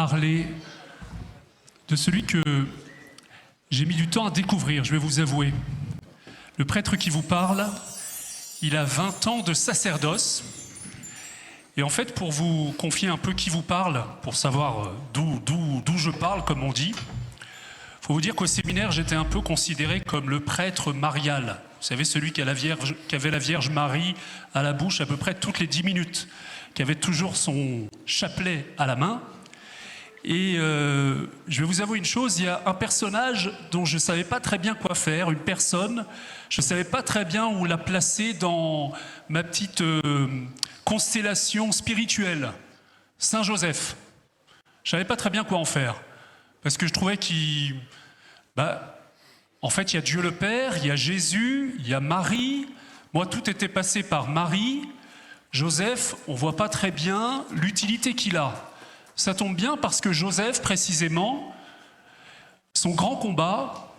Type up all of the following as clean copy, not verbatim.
parler de celui que j'ai mis du temps à découvrir, je vais vous avouer. Le prêtre qui vous parle, il a 20 ans de sacerdoce. Et en fait, pour vous confier un peu qui vous parle, pour savoir d'où je parle, comme on dit, il faut vous dire qu'au séminaire, j'étais un peu considéré comme le prêtre marial. Vous savez, celui qui avait la Vierge Marie à la bouche à peu près toutes les 10 minutes, qui avait toujours son chapelet à la main. Et je vais vous avouer une chose, il y a un personnage dont je ne savais pas très bien quoi faire, une personne, je ne savais pas très bien où la placer dans ma petite constellation spirituelle, Saint Joseph. Je ne savais pas très bien quoi en faire, parce que je trouvais en fait, il y a Dieu le Père, il y a Jésus, il y a Marie. Moi, tout était passé par Marie. Joseph, on ne voit pas très bien l'utilité qu'il a. Ça tombe bien parce que Joseph, précisément, son grand combat,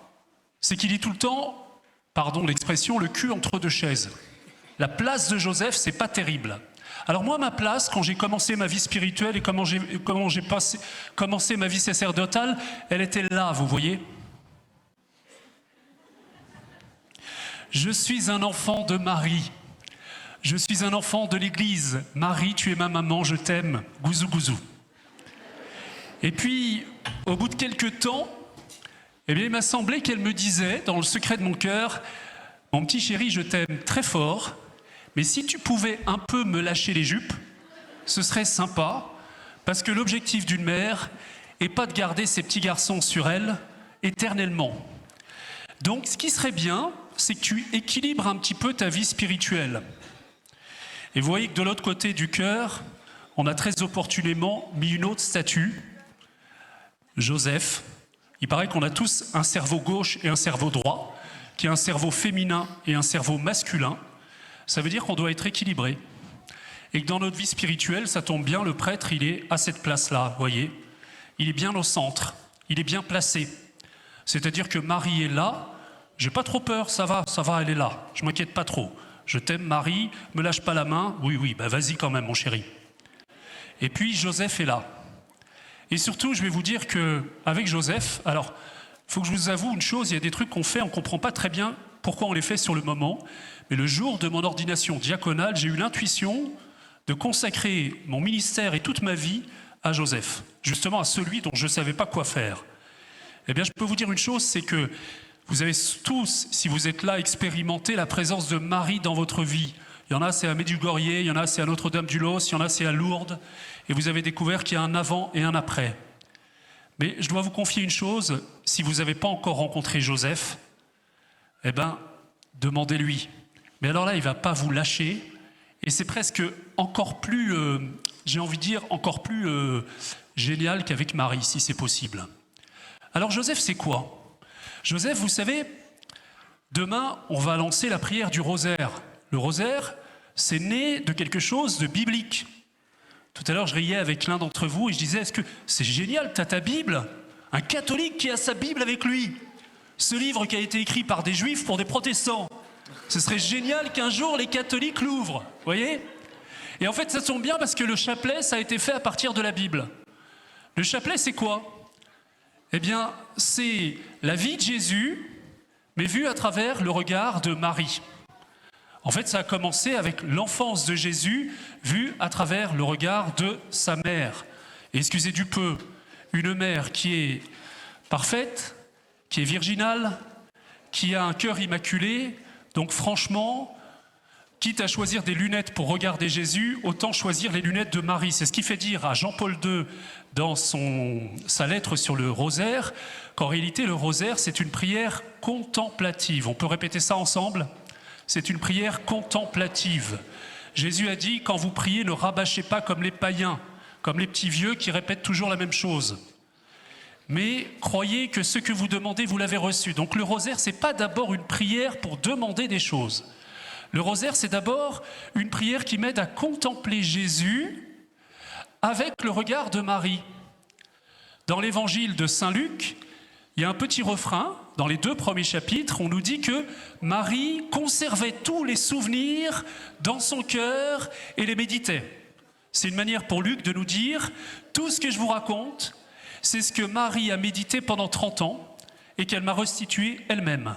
c'est qu'il est tout le temps, pardon l'expression, le cul entre deux chaises. La place de Joseph, c'est pas terrible. Alors moi, ma place, quand j'ai commencé ma vie spirituelle et comment j'ai commencé ma vie sacerdotale, elle était là, vous voyez. Je suis un enfant de Marie. Je suis un enfant de l'Église. Marie, tu es ma maman, je t'aime. Gouzou, gouzou. Et puis, au bout de quelques temps, il m'a semblé qu'elle me disait, dans le secret de mon cœur, « Mon petit chéri, je t'aime très fort, mais si tu pouvais un peu me lâcher les jupes, ce serait sympa, parce que l'objectif d'une mère n'est pas de garder ses petits garçons sur elle éternellement. Donc, ce qui serait bien, c'est que tu équilibres un petit peu ta vie spirituelle. » Et vous voyez que de l'autre côté du cœur, on a très opportunément mis une autre statue, Joseph. Il paraît qu'on a tous un cerveau gauche et un cerveau droit, qui est un cerveau féminin et un cerveau masculin. Ça veut dire qu'on doit être équilibré. Et que dans notre vie spirituelle, ça tombe bien, le prêtre, il est à cette place-là, vous voyez. Il est bien au centre, il est bien placé. C'est-à-dire que Marie est là, j'ai pas trop peur, ça va, elle est là, je m'inquiète pas trop. Je t'aime Marie, me lâche pas la main, oui, vas-y quand même mon chéri. Et puis Joseph est là. Et surtout, je vais vous dire qu'avec Joseph, alors, il faut que je vous avoue une chose, il y a des trucs qu'on fait, on ne comprend pas très bien pourquoi on les fait sur le moment, mais le jour de mon ordination diaconale, j'ai eu l'intuition de consacrer mon ministère et toute ma vie à Joseph, justement à celui dont je ne savais pas quoi faire. Eh bien, je peux vous dire une chose, c'est que vous avez tous, si vous êtes là, expérimenté la présence de Marie dans votre vie. Il y en a, c'est à Medjugorje, il y en a, c'est à Notre-Dame-du-Los, il y en a, c'est à Lourdes. Et vous avez découvert qu'il y a un avant et un après. Mais je dois vous confier une chose, si vous n'avez pas encore rencontré Joseph, demandez-lui. Mais alors là, il ne va pas vous lâcher. Et c'est presque encore plus, j'ai envie de dire, encore plus génial qu'avec Marie, si c'est possible. Alors Joseph, c'est quoi ? Joseph, vous savez, demain, on va lancer la prière du rosaire. Le rosaire, c'est né de quelque chose de biblique. Tout à l'heure, je riais avec l'un d'entre vous et je disais, est-ce que c'est génial, tu as ta Bible ? Un catholique qui a sa Bible avec lui. Ce livre qui a été écrit par des juifs pour des protestants. Ce serait génial qu'un jour les catholiques l'ouvrent, vous voyez ? Et en fait, ça tombe bien parce que le chapelet, ça a été fait à partir de la Bible. Le chapelet, c'est quoi ? Eh bien, c'est la vie de Jésus, mais vue à travers le regard de Marie. En fait, ça a commencé avec l'enfance de Jésus, vue à travers le regard de sa mère. Et excusez du peu, une mère qui est parfaite, qui est virginale, qui a un cœur immaculé. Donc franchement, quitte à choisir des lunettes pour regarder Jésus, autant choisir les lunettes de Marie. C'est ce qui fait dire à Jean-Paul II dans sa lettre sur le rosaire, qu'en réalité le rosaire c'est une prière contemplative. On peut répéter ça ensemble ? C'est une prière contemplative. Jésus a dit, quand vous priez, ne rabâchez pas comme les païens, comme les petits vieux qui répètent toujours la même chose. Mais croyez que ce que vous demandez, vous l'avez reçu. Donc le rosaire, ce n'est pas d'abord une prière pour demander des choses. Le rosaire, c'est d'abord une prière qui m'aide à contempler Jésus avec le regard de Marie. Dans l'évangile de Saint Luc, il y a un petit refrain, dans les 2 premiers chapitres, on nous dit que Marie conservait tous les souvenirs dans son cœur et les méditait. C'est une manière pour Luc de nous dire, tout ce que je vous raconte, c'est ce que Marie a médité pendant 30 ans et qu'elle m'a restitué elle-même.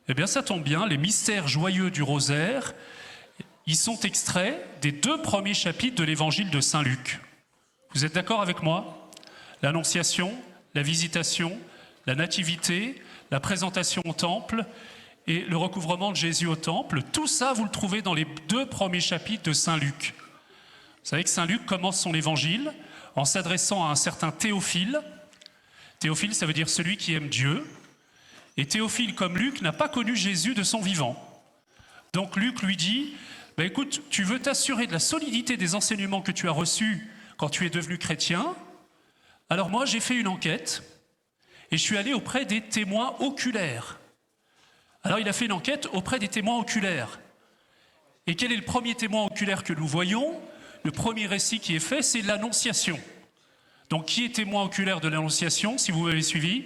Eh bien, ça tombe bien, les mystères joyeux du rosaire, ils sont extraits des 2 premiers chapitres de l'évangile de Saint Luc. Vous êtes d'accord avec moi? L'Annonciation, la Visitation, la Nativité, la présentation au temple et le recouvrement de Jésus au temple, tout ça, vous le trouvez dans les 2 premiers chapitres de Saint Luc. Vous savez que Saint Luc commence son évangile en s'adressant à un certain Théophile. Théophile, ça veut dire celui qui aime Dieu. Et Théophile, comme Luc, n'a pas connu Jésus de son vivant. Donc Luc lui dit, écoute, tu veux t'assurer de la solidité des enseignements que tu as reçus quand tu es devenu chrétien. Alors moi, j'ai fait une enquête et je suis allé auprès des témoins oculaires. Alors il a fait une enquête auprès des témoins oculaires. Et quel est le premier témoin oculaire que nous voyons? Le premier récit qui est fait, c'est l'Annonciation. Donc qui est témoin oculaire de l'Annonciation, si vous m'avez suivi?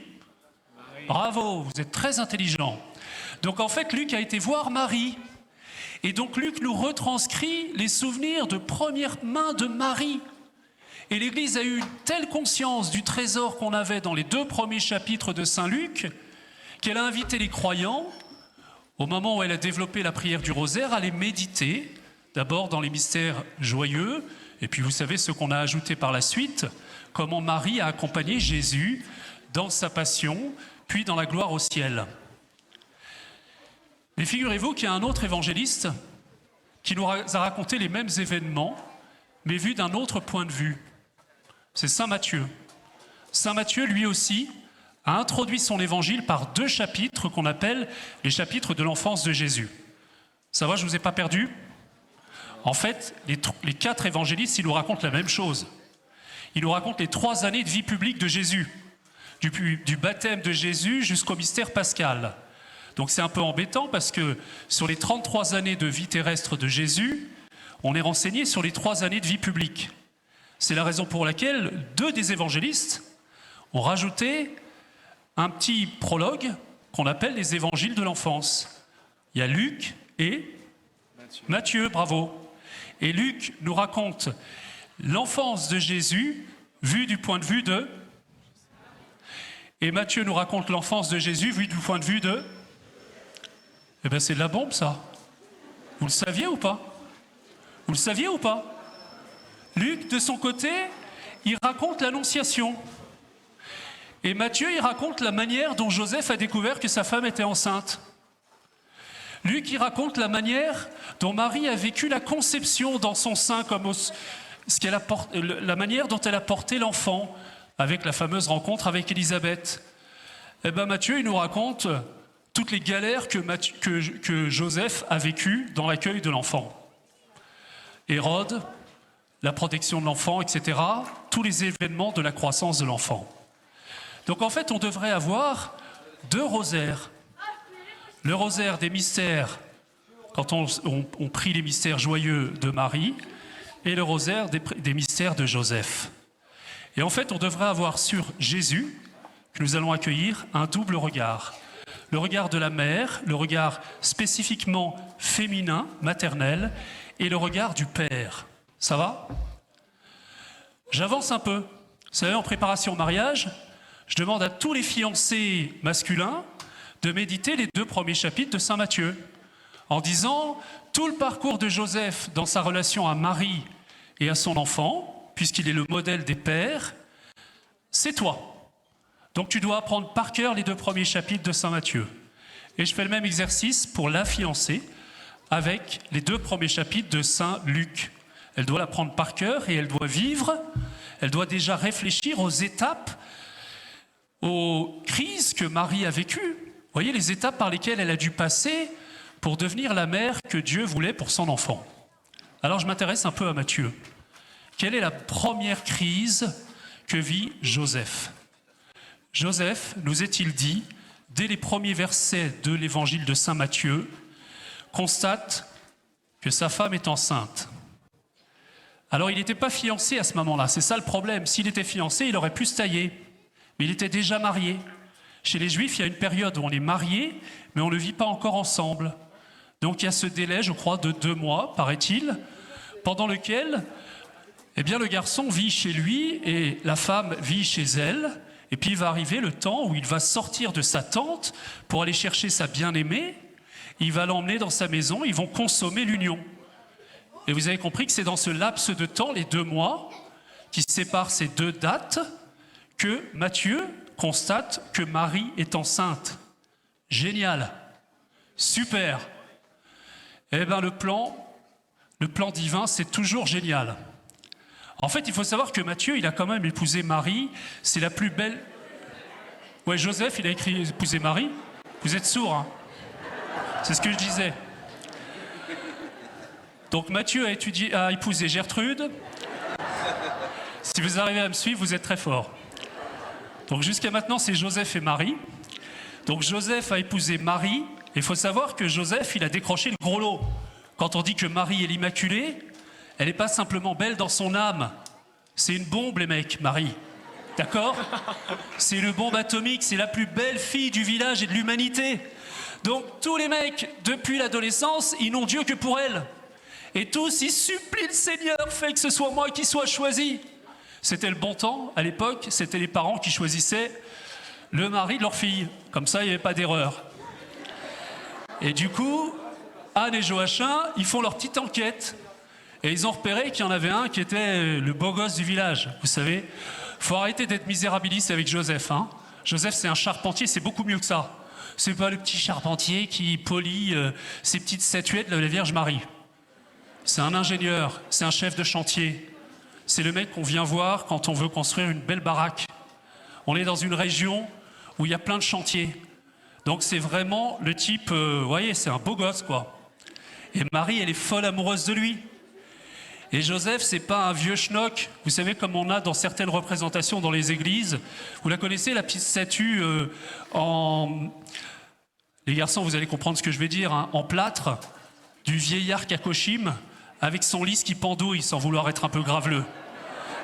Bravo, vous êtes très intelligent. Donc en fait, Luc a été voir Marie. Et donc Luc nous retranscrit les souvenirs de première main de Marie. Et l'Église a eu une telle conscience du trésor qu'on avait dans les 2 premiers chapitres de Saint Luc, qu'elle a invité les croyants, au moment où elle a développé la prière du rosaire, à les méditer, d'abord dans les mystères joyeux, et puis vous savez ce qu'on a ajouté par la suite, comment Marie a accompagné Jésus dans sa passion, puis dans la gloire au ciel. Mais figurez-vous qu'il y a un autre évangéliste qui nous a raconté les mêmes événements, mais vu d'un autre point de vue. C'est Saint Matthieu. Saint Matthieu, lui aussi, a introduit son évangile par 2 chapitres qu'on appelle les chapitres de l'enfance de Jésus. Ça va, je ne vous ai pas perdu? En fait, les 4 évangélistes, ils nous racontent la même chose. Ils nous racontent les 3 années de vie publique de Jésus, du baptême de Jésus jusqu'au mystère pascal. Donc c'est un peu embêtant parce que sur les 33 années de vie terrestre de Jésus, on est renseigné sur les 3 années de vie publique. C'est la raison pour laquelle 2 des évangélistes ont rajouté un petit prologue qu'on appelle les évangiles de l'enfance. Il y a Luc et Matthieu, bravo. Et Luc nous raconte l'enfance de Jésus vue du point de vue de... Et Matthieu nous raconte l'enfance de Jésus vue du point de vue de... Eh bien c'est de la bombe ça. Vous le saviez ou pas? Vous le saviez ou pas? Luc, de son côté, il raconte l'Annonciation. Et Matthieu, il raconte la manière dont Joseph a découvert que sa femme était enceinte. Luc, il raconte la manière dont Marie a vécu la conception dans son sein, la manière dont elle a porté l'enfant, avec la fameuse rencontre avec Élisabeth. Eh bien Matthieu, il nous raconte toutes les galères que Joseph a vécues dans l'accueil de l'enfant. Hérode, la protection de l'enfant, etc. Tous les événements de la croissance de l'enfant. Donc en fait, on devrait avoir 2 rosaires. Le rosaire des mystères, quand on prie les mystères joyeux de Marie, et le rosaire des mystères de Joseph. Et en fait, on devrait avoir sur Jésus, que nous allons accueillir, un double regard. Le regard de la mère, le regard spécifiquement féminin, maternel, et le regard du Père. Ça va? J'avance un peu. Vous savez, en préparation au mariage, je demande à tous les fiancés masculins de méditer les 2 premiers chapitres de Saint Matthieu, en disant tout le parcours de Joseph dans sa relation à Marie et à son enfant, puisqu'il est le modèle des pères, c'est toi. Donc tu dois apprendre par cœur les 2 premiers chapitres de Saint Matthieu. Et je fais le même exercice pour la fiancée avec les 2 premiers chapitres de Saint Luc. Elle doit l'apprendre par cœur et elle doit vivre, elle doit déjà réfléchir aux étapes, aux crises que Marie a vécues. Vous voyez les étapes par lesquelles elle a dû passer pour devenir la mère que Dieu voulait pour son enfant. Alors je m'intéresse un peu à Matthieu. Quelle est la première crise que vit Joseph? Joseph, nous est-il dit, dès les premiers versets de l'évangile de Saint Matthieu, constate que sa femme est enceinte. Alors il n'était pas fiancé à ce moment-là, c'est ça le problème. S'il était fiancé, il aurait pu se tailler. Mais il était déjà marié. Chez les Juifs, il y a une période où on est marié, mais on ne vit pas encore ensemble. Donc il y a ce délai, je crois, de 2 mois, paraît-il, pendant lequel Eh bien, le garçon vit chez lui et la femme vit chez elle. Et puis, il va arriver le temps où il va sortir de sa tente pour aller chercher sa bien-aimée. Il va l'emmener dans sa maison, ils vont consommer l'union. Et vous avez compris que c'est dans ce laps de temps, les 2 mois, qui séparent ces 2 dates, que Matthieu constate que Marie est enceinte. Génial, super. Eh bien, le plan divin, c'est toujours génial. En fait, il faut savoir que Matthieu, il a quand même épousé Marie. C'est la plus belle... Ouais, Joseph, il a épousé Marie. Vous êtes sourds, hein? C'est ce que je disais. Donc Matthieu a épousé Gertrude. Si vous arrivez à me suivre, vous êtes très fort. Donc jusqu'à maintenant, c'est Joseph et Marie. Donc Joseph a épousé Marie. Et il faut savoir que Joseph, il a décroché le gros lot. Quand on dit que Marie est l'Immaculée, elle n'est pas simplement belle dans son âme. C'est une bombe, les mecs, Marie. D'accord? C'est une bombe atomique, c'est la plus belle fille du village et de l'humanité. Donc tous les mecs, depuis l'adolescence, ils n'ont Dieu que pour elle. Et tous, ils supplient le Seigneur, fait que ce soit moi qui sois choisi. C'était le bon temps, à l'époque, c'était les parents qui choisissaient le mari de leur fille. Comme ça, il n'y avait pas d'erreur. Et du coup, Anne et Joachim, ils font leur petite enquête. Et ils ont repéré qu'il y en avait un qui était le beau gosse du village. Vous savez, faut arrêter d'être misérabiliste avec Joseph. Hein. Joseph, c'est un charpentier, c'est beaucoup mieux que ça. C'est pas le petit charpentier qui polit ces petites statuettes de la Vierge Marie. C'est un ingénieur, c'est un chef de chantier. C'est le mec qu'on vient voir quand on veut construire une belle baraque. On est dans une région où il y a plein de chantiers. Donc c'est vraiment le type, vous voyez, c'est un beau gosse, quoi. Et Marie, elle est folle amoureuse de lui. Et Joseph, c'est pas un vieux schnock, vous savez, comme on a dans certaines représentations dans les églises. Vous la connaissez, la petite statue Les garçons, vous allez comprendre ce que je vais dire, hein, en plâtre, du vieillard Kakoshim, avec son lys qui pendouille, sans vouloir être un peu graveleux.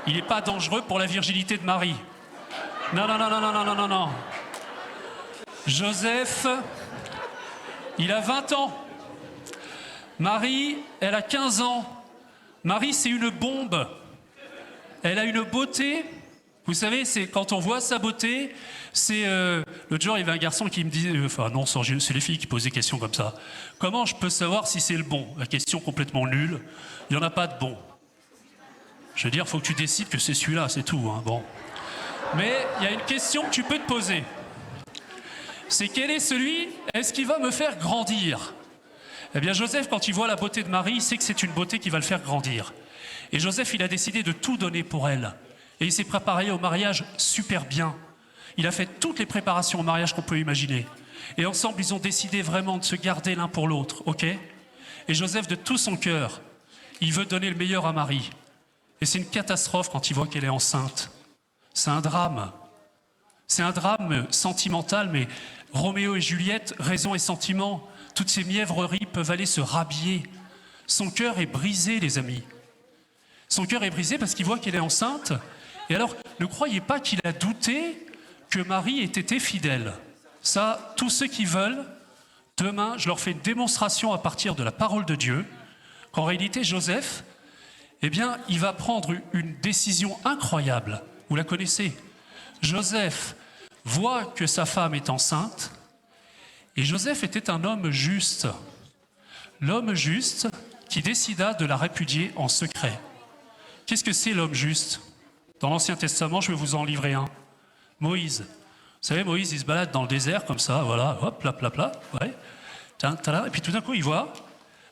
Il n'est pas dangereux pour la virginité de Marie. Non, non, non, non, non, non, non, non. Joseph, il a 20 ans. Marie, elle a 15 ans. Marie, c'est une bombe. Elle a une beauté. Vous savez, c'est quand on voit sa beauté, c'est... L'autre jour, il y avait un garçon qui me disait... Enfin, non, c'est les filles qui posent des questions comme ça. Comment je peux savoir si c'est le bon? La question complètement nulle. Il n'y en a pas de bon. Je veux dire, il faut que tu décides que c'est celui-là, c'est tout. Hein, bon. Mais il y a une question que tu peux te poser. C'est quel est celui... Est-ce qu'il va me faire grandir? Eh bien, Joseph, quand il voit la beauté de Marie, il sait que c'est une beauté qui va le faire grandir. Et Joseph, il a décidé de tout donner pour elle. Et il s'est préparé au mariage super bien. Il a fait toutes les préparations au mariage qu'on peut imaginer. Et ensemble, ils ont décidé vraiment de se garder l'un pour l'autre, ok? Et Joseph, de tout son cœur, il veut donner le meilleur à Marie. Et c'est une catastrophe quand il voit qu'elle est enceinte. C'est un drame. C'est un drame sentimental, mais Roméo et Juliette, raison et sentiment, toutes ces mièvreries peuvent aller se rhabiller. Son cœur est brisé, les amis. Son cœur est brisé parce qu'il voit qu'elle est enceinte. Et alors, ne croyez pas qu'il a douté que Marie ait été fidèle. Ça, tous ceux qui veulent, demain, je leur fais une démonstration à partir de la parole de Dieu, qu'en réalité, Joseph, eh bien, il va prendre une décision incroyable. Vous la connaissez. Joseph voit que sa femme est enceinte, et Joseph était un homme juste. L'homme juste qui décida de la répudier en secret. Qu'est-ce que c'est l'homme juste? Dans l'Ancien Testament, je vais vous en livrer un. Moïse. Vous savez, Moïse, il se balade dans le désert comme ça, voilà, hop, là, là, là, ouais. Et puis tout d'un coup, il voit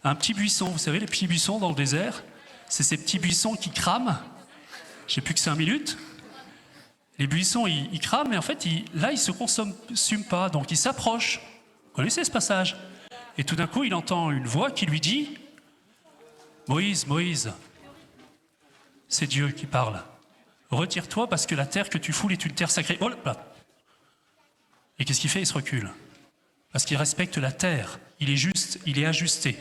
un petit buisson. Vous savez, les petits buissons dans le désert, c'est ces petits buissons qui crament. J'ai plus que 5 minutes. Les buissons, ils crament, mais en fait, là, ils ne se consomment pas, donc ils s'approchent. Vous connaissez ce passage? Et tout d'un coup, il entend une voix qui lui dit « Moïse, Moïse, c'est Dieu qui parle. Retire-toi parce que la terre que tu foules est une terre sacrée. » Oh là. Et qu'est-ce qu'il fait? Il se recule. Parce qu'il respecte la terre. Il est juste, il est ajusté.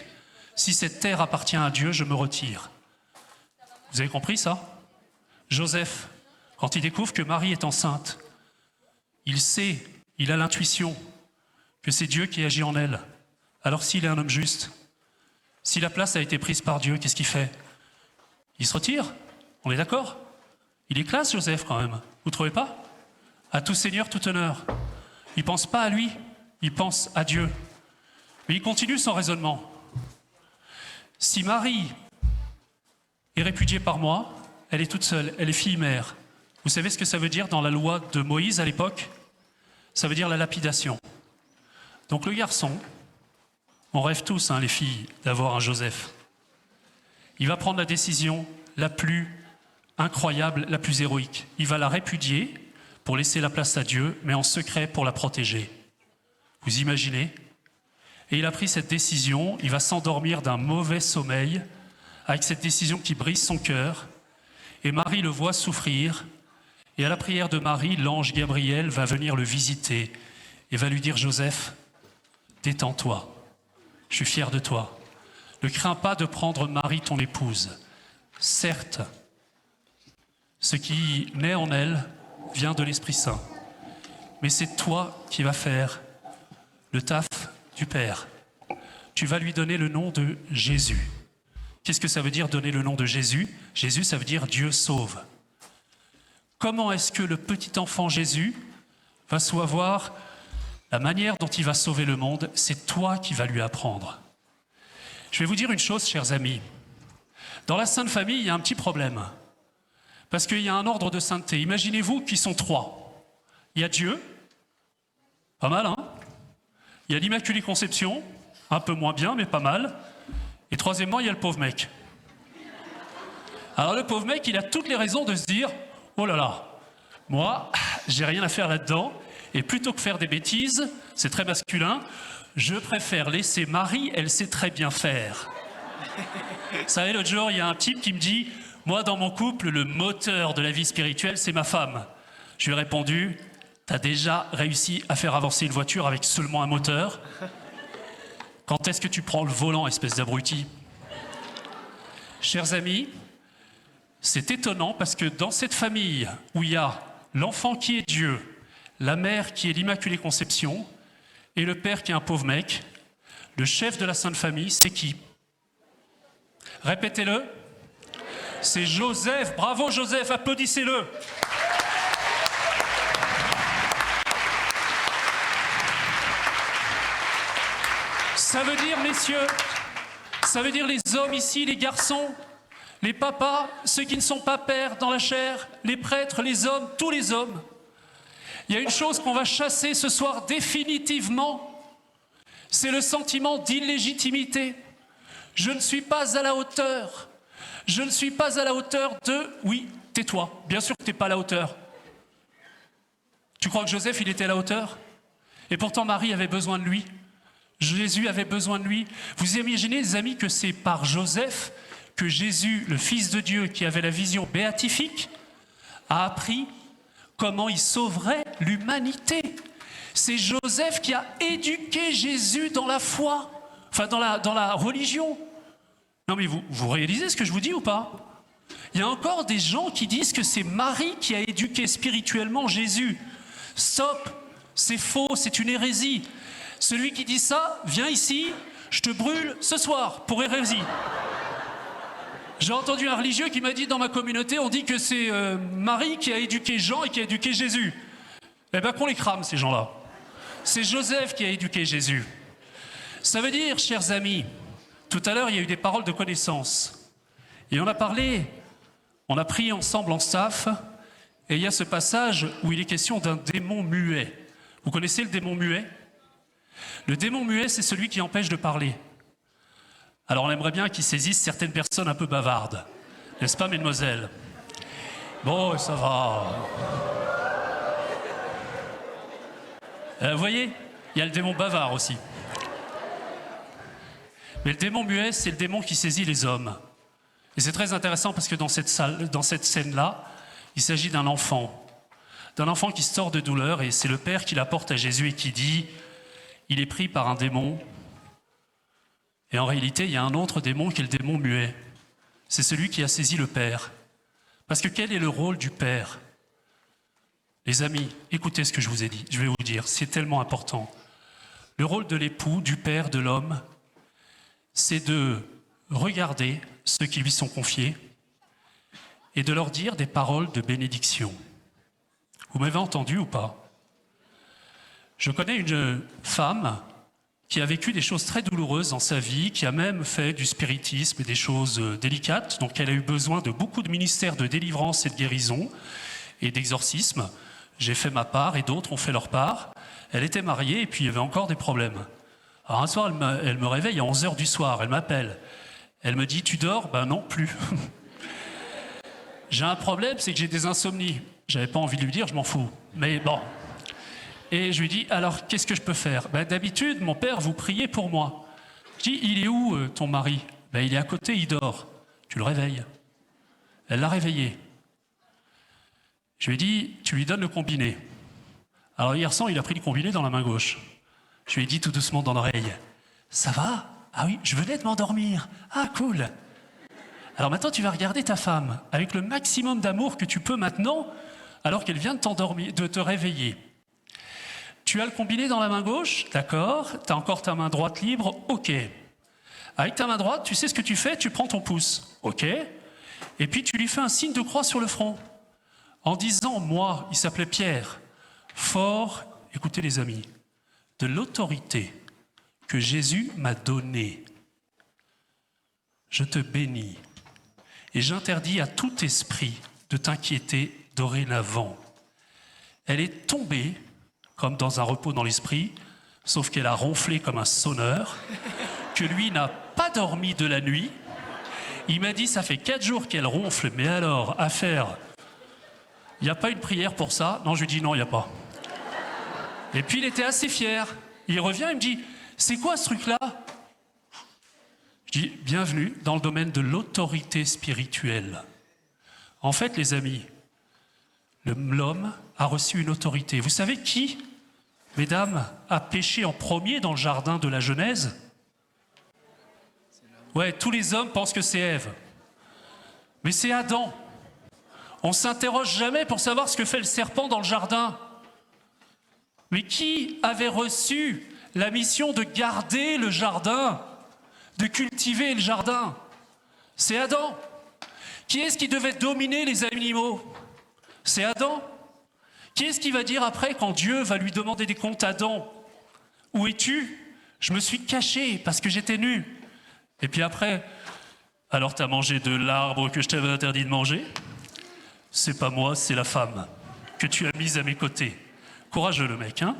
Si cette terre appartient à Dieu, je me retire. Vous avez compris ça? Joseph, quand il découvre que Marie est enceinte, il sait, il a l'intuition que c'est Dieu qui agit en elle. Alors s'il est un homme juste, si la place a été prise par Dieu, qu'est-ce qu'il fait? Il se retire? On est d'accord? Il est classe, Joseph, quand même. Vous trouvez pas? À tout seigneur, tout honneur. Il ne pense pas à lui, il pense à Dieu. Mais il continue son raisonnement. Si Marie est répudiée par moi, elle est toute seule, elle est fille-mère. Vous savez ce que ça veut dire dans la loi de Moïse à l'époque? Ça veut dire la lapidation. Donc le garçon, on rêve tous, les filles, d'avoir un Joseph. Il va prendre la décision la plus incroyable, la plus héroïque. Il va la répudier pour laisser la place à Dieu, mais en secret pour la protéger. Vous imaginez? Et il a pris cette décision, il va s'endormir d'un mauvais sommeil, avec cette décision qui brise son cœur. Et Marie le voit souffrir, et à la prière de Marie, l'ange Gabriel va venir le visiter et va lui dire: Joseph, détends-toi, je suis fier de toi. Ne crains pas de prendre Marie, ton épouse. Certes, ce qui naît en elle vient de l'Esprit Saint, mais c'est toi qui vas faire le taf du Père. Tu vas lui donner le nom de Jésus. Qu'est-ce que ça veut dire donner le nom de Jésus? Jésus, ça veut dire Dieu sauve. Comment est-ce que le petit enfant Jésus va savoir la manière dont il va sauver le monde? C'est toi qui vas lui apprendre. Je vais vous dire une chose, chers amis. Dans la Sainte Famille, il y a un petit problème. Parce qu'il y a un ordre de sainteté. Imaginez-vous qu'ils sont trois. Il y a Dieu, pas mal, hein? Il y a l'Immaculée Conception, un peu moins bien, mais pas mal. Et troisièmement, il y a le pauvre mec. Alors le pauvre mec, il a toutes les raisons de se dire: oh là là, moi, j'ai rien à faire là-dedans, et plutôt que faire des bêtises, c'est très masculin, je préfère laisser Marie, elle sait très bien faire. Vous savez, l'autre jour, il y a un type qui me dit: moi, dans mon couple, le moteur de la vie spirituelle, c'est ma femme. Je lui ai répondu: t'as déjà réussi à faire avancer une voiture avec seulement un moteur? Quand est-ce que tu prends le volant, espèce d'abruti? Chers amis, c'est étonnant parce que dans cette famille où il y a l'enfant qui est Dieu, la mère qui est l'Immaculée Conception et le père qui est un pauvre mec, le chef de la Sainte Famille, c'est qui? Répétez-le. C'est Joseph. Bravo Joseph, applaudissez-le. Ça veut dire, messieurs, ça veut dire les hommes ici, les garçons, les papas, ceux qui ne sont pas pères dans la chair, les prêtres, les hommes, tous les hommes. Il y a une chose qu'on va chasser ce soir définitivement, c'est le sentiment d'illégitimité. Je ne suis pas à la hauteur. Je ne suis pas à la hauteur de... Oui, tais-toi, bien sûr que tu n'es pas à la hauteur. Tu crois que Joseph, il était à la hauteur? Et pourtant Marie avait besoin de lui. Jésus avait besoin de lui. Vous imaginez, les amis, que c'est par Joseph que Jésus, le Fils de Dieu, qui avait la vision béatifique, a appris comment il sauverait l'humanité. C'est Joseph qui a éduqué Jésus dans la foi, enfin dans la religion. Non mais vous réalisez ce que je vous dis ou pas? Il y a encore des gens qui disent que c'est Marie qui a éduqué spirituellement Jésus. Stop, c'est faux, c'est une hérésie. Celui qui dit ça, viens ici, je te brûle ce soir pour hérésie. J'ai entendu un religieux qui m'a dit: dans ma communauté, on dit que c'est Marie qui a éduqué Jean et qui a éduqué Jésus. Eh bien qu'on les crame, ces gens-là. C'est Joseph qui a éduqué Jésus. Ça veut dire, chers amis, tout à l'heure, il y a eu des paroles de connaissance. Et on a parlé, on a prié ensemble en staff, et il y a ce passage où il est question d'un démon muet. Vous connaissez le démon muet? Le démon muet, c'est celui qui empêche de parler. Alors on aimerait bien qu'il saisisse certaines personnes un peu bavardes. N'est-ce pas, mesdemoiselles? Bon, ça va. Vous voyez, il y a le démon bavard aussi. Mais le démon muet, c'est le démon qui saisit les hommes. Et c'est très intéressant parce que dans cette scène-là, il s'agit d'un enfant qui se tord de douleur, et c'est le Père qui l'apporte à Jésus et qui dit: il est pris par un démon. Et en réalité, il y a un autre démon qui est le démon muet. C'est celui qui a saisi le Père. Parce que quel est le rôle du Père? Les amis, écoutez ce que je vous ai dit. Je vais vous dire, c'est tellement important. Le rôle de l'époux, du Père, de l'homme, c'est de regarder ceux qui lui sont confiés et de leur dire des paroles de bénédiction. Vous m'avez entendu ou pas? Je connais une femme qui a vécu des choses très douloureuses dans sa vie, qui a même fait du spiritisme et des choses délicates. Donc elle a eu besoin de beaucoup de ministères de délivrance et de guérison et d'exorcisme. J'ai fait ma part et d'autres ont fait leur part. Elle était mariée et puis il y avait encore des problèmes. Alors un soir, elle me réveille à 11h du soir, elle m'appelle. Elle me dit « Tu dors ?» Ben non, plus. J'ai un problème, c'est que j'ai des insomnies. J'avais pas envie de lui dire, je m'en fous. Mais bon. Et je lui dis, alors qu'est-ce que je peux faire? Ben, d'habitude, mon père, vous priez pour moi. Je dis, il est où ton mari? Ben, il est à côté, il dort. Tu le réveilles. Elle l'a réveillé. Je lui ai dit, tu lui donnes le combiné. Alors hier soir, il a pris le combiné dans la main gauche. Je lui ai dit tout doucement dans l'oreille, ça va? Ah oui, je venais de m'endormir. Ah cool. Alors maintenant, tu vas regarder ta femme avec le maximum d'amour que tu peux maintenant, alors qu'elle vient de t'endormir, de te réveiller. Tu as le combiné dans la main gauche, d'accord. Tu as encore ta main droite libre, ok. Avec ta main droite, tu sais ce que tu fais, tu prends ton pouce, ok. Et puis tu lui fais un signe de croix sur le front, en disant, moi, il s'appelait Pierre, fort, écoutez les amis, de l'autorité que Jésus m'a donnée, je te bénis. Et j'interdis à tout esprit de t'inquiéter dorénavant. Elle est tombée, comme dans un repos dans l'esprit, sauf qu'elle a ronflé comme un sonneur, que lui n'a pas dormi de la nuit. Il m'a dit, ça fait 4 jours qu'elle ronfle, mais alors, à faire, il n'y a pas une prière pour ça? Non, je lui dis, non, il n'y a pas. Et puis il était assez fier. Il revient, il me dit, c'est quoi ce truc-là? Je dis, bienvenue dans le domaine de l'autorité spirituelle. En fait, les amis, l'homme a reçu une autorité. Vous savez qui, mesdames, a péché en premier dans le jardin de la Genèse? Ouais, tous les hommes pensent que c'est Ève. Mais c'est Adam. On ne s'interroge jamais pour savoir ce que fait le serpent dans le jardin. Mais qui avait reçu la mission de garder le jardin, de cultiver le jardin? C'est Adam. Qui est-ce qui devait dominer les animaux? C'est Adam. Qui est-ce qui va dire après, quand Dieu va lui demander des comptes, Adam, où es-tu? Je me suis caché parce que j'étais nu. Et puis après, alors tu as mangé de l'arbre que je t'avais interdit de manger? C'est pas moi, c'est la femme que tu as mise à mes côtés. Courageux le mec, hein?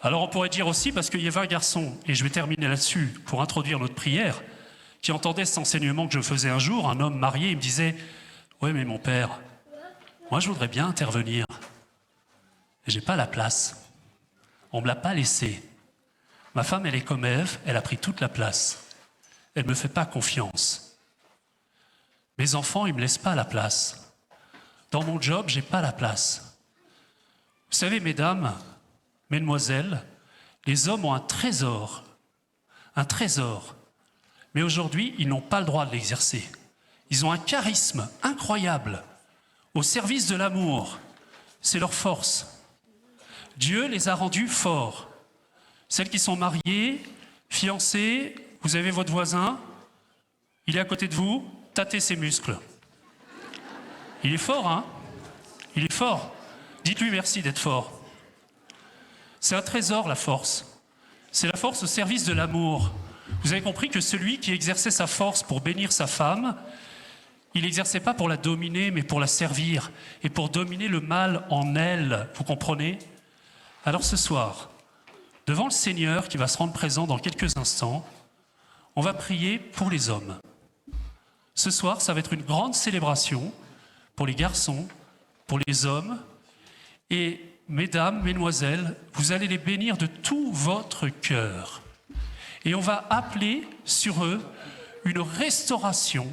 Alors on pourrait dire aussi, parce qu'il y avait un garçon, et je vais terminer là-dessus pour introduire notre prière, qui entendait cet enseignement que je faisais un jour, un homme marié, il me disait « Ouais, mais mon père, moi je voudrais bien intervenir. J'ai pas la place. On me l'a pas laissé. Ma femme, elle est comme Ève, elle a pris toute la place. Elle me fait pas confiance. Mes enfants, ils me laissent pas la place. Dans mon job, j'ai pas la place. Vous savez, mesdames, mesdemoiselles, les hommes ont un trésor, mais aujourd'hui, ils n'ont pas le droit de l'exercer. Ils ont un charisme incroyable au service de l'amour. C'est leur force. Dieu les a rendus forts. Celles qui sont mariées, fiancées, vous avez votre voisin, il est à côté de vous, tâtez ses muscles. Il est fort, hein? Il est fort. Dites-lui merci d'être fort. C'est un trésor, la force. C'est la force au service de l'amour. Vous avez compris que celui qui exerçait sa force pour bénir sa femme, il n'exerçait pas pour la dominer, mais pour la servir et pour dominer le mal en elle. Vous comprenez? Alors ce soir, devant le Seigneur qui va se rendre présent dans quelques instants, on va prier pour les hommes. Ce soir, ça va être une grande célébration pour les garçons, pour les hommes. Et mesdames, mesdemoiselles, vous allez les bénir de tout votre cœur. Et on va appeler sur eux une restauration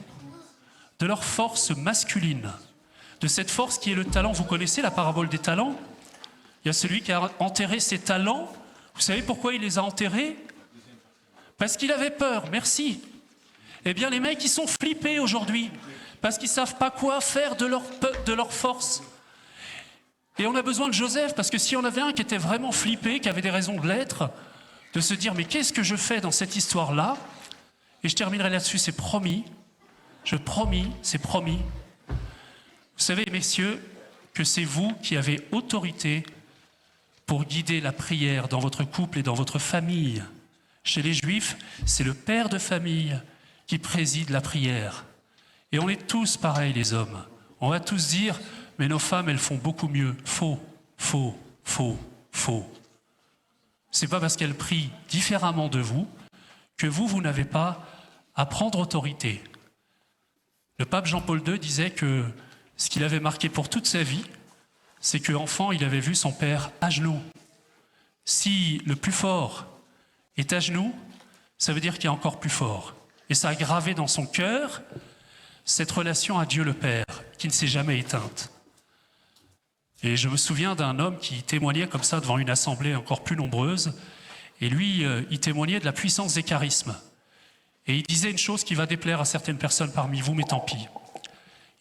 de leur force masculine, de cette force qui est le talent. Vous connaissez la parabole des talents? Il y a celui qui a enterré ses talents. Vous savez pourquoi il les a enterrés? Parce qu'il avait peur, merci. Eh bien, les mecs, ils sont flippés aujourd'hui, parce qu'ils ne savent pas quoi faire de leur force. Et on a besoin de Joseph, parce que si on avait un qui était vraiment flippé, qui avait des raisons de l'être, de se dire, mais qu'est-ce que je fais dans cette histoire-là? Et je terminerai là-dessus, c'est promis. Je promis, c'est promis. Vous savez, messieurs, que c'est vous qui avez autorité pour guider la prière dans votre couple et dans votre famille. Chez les Juifs, c'est le père de famille qui préside la prière. Et on est tous pareils, les hommes. On va tous dire, mais nos femmes, elles font beaucoup mieux. Faux, faux, faux, faux. C'est pas parce qu'elles prient différemment de vous que vous n'avez pas à prendre autorité. Le pape Jean-Paul II disait que ce qu'il avait marqué pour toute sa vie, c'est qu'enfant, il avait vu son père à genoux. Si le plus fort est à genoux, ça veut dire qu'il est encore plus fort. Et ça a gravé dans son cœur cette relation à Dieu le Père, qui ne s'est jamais éteinte. Et je me souviens d'un homme qui témoignait comme ça devant une assemblée encore plus nombreuse, et lui, il témoignait de la puissance des charismes. Et il disait une chose qui va déplaire à certaines personnes parmi vous, mais tant pis.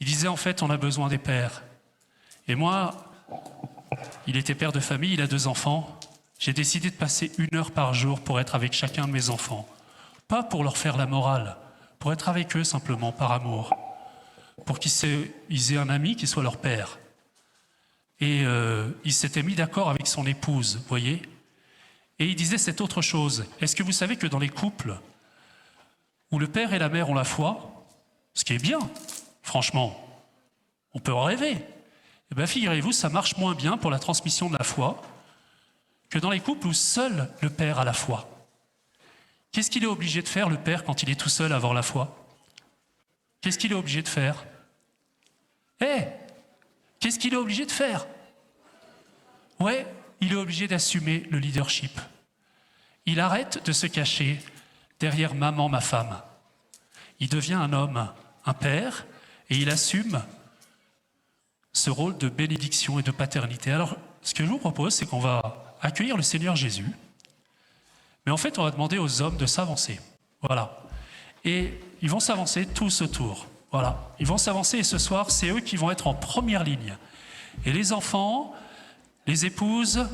Il disait en fait, on a besoin des pères. Et moi, il était père de famille, il a 2 enfants. J'ai décidé de passer 1 heure par jour pour être avec chacun de mes enfants. Pas pour leur faire la morale, pour être avec eux simplement, par amour. Pour qu'ils aient un ami qui soit leur père. Et il s'était mis d'accord avec son épouse, vous voyez. Et il disait cette autre chose. Est-ce que vous savez que dans les couples où le père et la mère ont la foi, ce qui est bien, franchement, on peut en rêver. Eh bien, figurez-vous, ça marche moins bien pour la transmission de la foi que dans les couples où seul le père a la foi. Qu'est-ce qu'il est obligé de faire, le père, quand il est tout seul à avoir la foi? Qu'est-ce qu'il est obligé de faire? Qu'est-ce qu'il est obligé de faire? Ouais, il est obligé d'assumer le leadership. Il arrête de se cacher derrière maman, ma femme. Il devient un homme, un père, et il assume ce rôle de bénédiction et de paternité. Alors, ce que je vous propose, c'est qu'on va accueillir le Seigneur Jésus, mais en fait, on va demander aux hommes de s'avancer. Voilà. Et ils vont s'avancer tous autour. Voilà. Ils vont s'avancer et ce soir, c'est eux qui vont être en première ligne. Et les enfants, les épouses,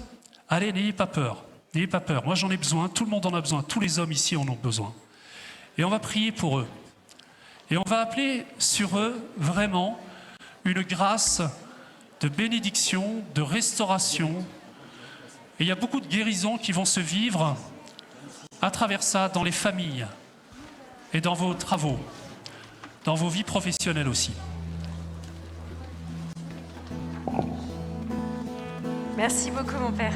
allez, n'ayez pas peur. N'ayez pas peur. Moi, j'en ai besoin. Tout le monde en a besoin. Tous les hommes ici en ont besoin. Et on va prier pour eux. Et on va appeler sur eux vraiment une grâce de bénédiction, de restauration. Et il y a beaucoup de guérisons qui vont se vivre à travers ça dans les familles et dans vos travaux, dans vos vies professionnelles aussi. Merci beaucoup, mon père.